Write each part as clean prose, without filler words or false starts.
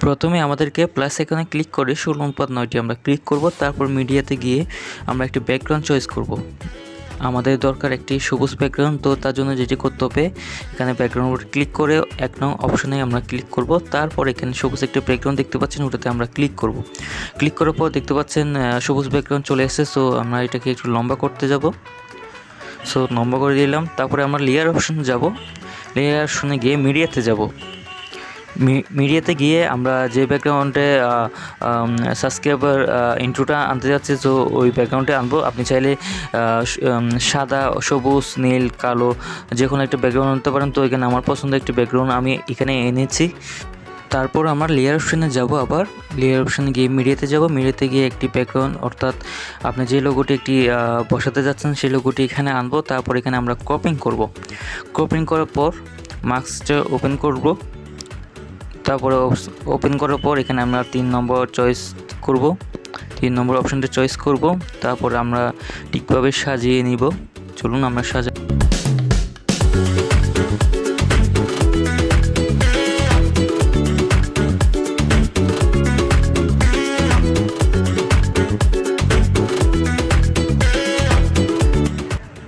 প্রথমে আমাদেরকে প্লাস আইকনে ক্লিক করে 16:9টি আমরা ক্লিক করব। তারপর মিডিয়াতে গিয়ে আমরা একটি ব্যাকগ্রাউন্ড চয়েস করব। আমাদের দরকার একটি সবুজ ব্যাকগ্রাউন্ড, তো তার জন্য যেটি করতে হবে এখানে ব্যাকগ্রাউন্ড উপর ক্লিক করে 1 নং অপশনে আমরা ক্লিক করব। তারপর এখানে সবুজ একটি ব্যাকগ্রাউন্ড দেখতে পাচ্ছেন, ওটাতে আমরা ক্লিক করব। ক্লিক করার পর দেখতে পাচ্ছেন সবুজ ব্যাকগ্রাউন্ড চলে এসেছে। সো আমরা এটাকে একটু লম্বা করতে যাব। সো লম্বা করে দিলাম। তারপরে আমরা লেয়ার অপশনে যাব। লেয়ার অপশনে গিয়ে মিডিয়াতে যাব। মিডিয়াতে গিয়ে আমরা যে ব্যাকগ্রাউন্ডে সাবস্ক্রাইবার ইন্ট্রোটা আনতে যাচ্ছে, তো ওই ব্যাকগ্রাউন্ডে আনবো। আপনি চাইলে সাদা, সবুজ, নীল, কালো যে কোনো একটা ব্যাকগ্রাউন্ড আনতে পারেন। তো এখানে আমার পছন্দের একটি ব্যাকগ্রাউন্ড আমি এখানে এনেছি। তারপর আমরা লেয়ার অপশনে যাব। আবার লেয়ার অপশনে গিয়ে মিডিয়াতে যাব। মিডিয়াতে গিয়ে একটি ব্যাকগ্রাউন্ড অর্থাৎ আপনি যে লোগোটি একটি বসাতে যাচ্ছেন সেই লোগোটি এখানে আনবো। তারপর এখানে আমরা ক্রপিং করব। ক্রপিং করার পর মাস্কটা ওপেন করব। তারপরে ওপেন করার পর এখানে আমরা 3 নম্বর চয়েস করব। 3 নম্বর অপশনটা চয়েস করব। তারপর আমরা ঠিকভাবে সাজিয়ে নিব। চলুন আমরা সাজাই।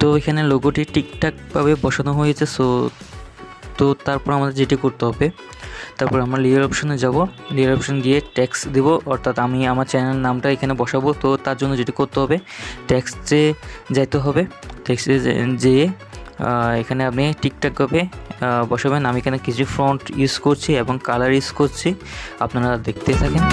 তো এখানে লোগোটি ঠিকঠাকভাবে বসানো হয়েছে। তো তারপর আমাদের যেটি করতে হবে, তারপর আমরা লেয়ার অপশনে যাব। লেয়ার অপশন গিয়ে টেক্সট দেব, অর্থাৎ আমি আমার চ্যানেল নামটা এখানে বসাবো। তো তার জন্য যেটি করতে হবে টেক্সটে যাইতে হবে। টেক্সটে যেয়ে এখানে আপনি ঠিকঠাকভাবে বসাবেন। আমি এখানে কিছু ফন্ট ইউজ করছি এবং কালার ইউজ করছি, আপনারা দেখতে থাকেন।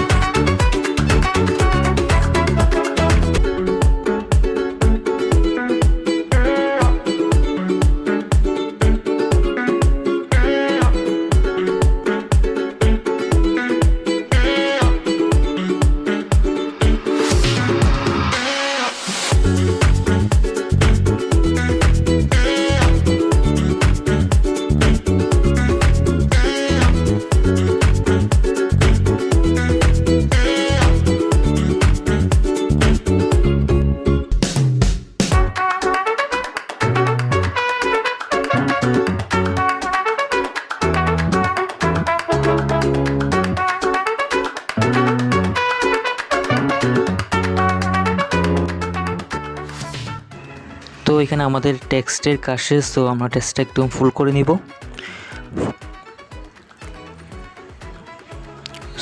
তো এখানে আমাদের টেক্সটের কাজ শেষ। তো আমরা টেক্সটটা একদম ফুল করে নিব।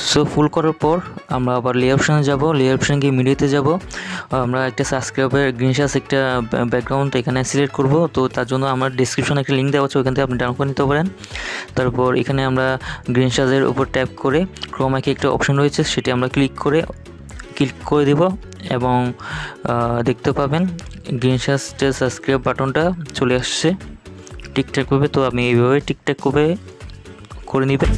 সো ফুল করার পর আমরা আবার লেয়ার অপশনে যাব। লেয়ার অপশনে গিয়ে মিডিয়াতে যাব। আমরা একটা সাবস্ক্রাইবার গ্রিনশাস একটা ব্যাকগ্রাউন্ড এখানে সিলেক্ট করব। তো তার জন্য আমার ডিসক্রিপশনে একটা লিঙ্ক দেওয়া আছে, ওখান থেকে আপনি ডাউনলোড করে নিতে পারেন। তারপর এখানে আমরা গ্রিনশাসের উপর ট্যাপ করে ক্রোমাকি একটা অপশন রয়েছে, সেটি আমরা ক্লিক করে দেব এবং দেখতে পাবেন গ্রিনশাসের সাবস্ক্রাইব বাটনটা চলে আসছে ঠিকঠাকভাবে। তো আপনি এইভাবে ঠিকঠাকভাবে করে নেবেন।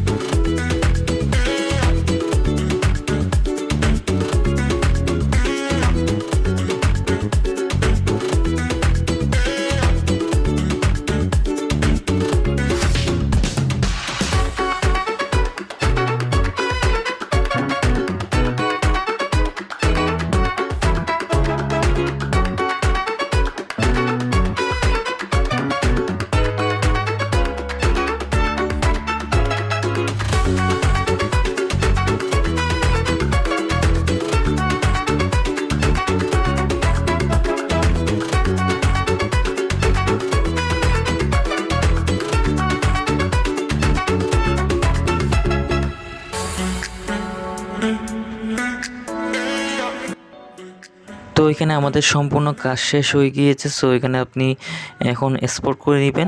তো এখানে আমাদের সম্পূর্ণ কাজ শেষ হয়ে গিয়েছে। সো এখানে আপনি এখন এক্সপোর্ট করে নেবেন।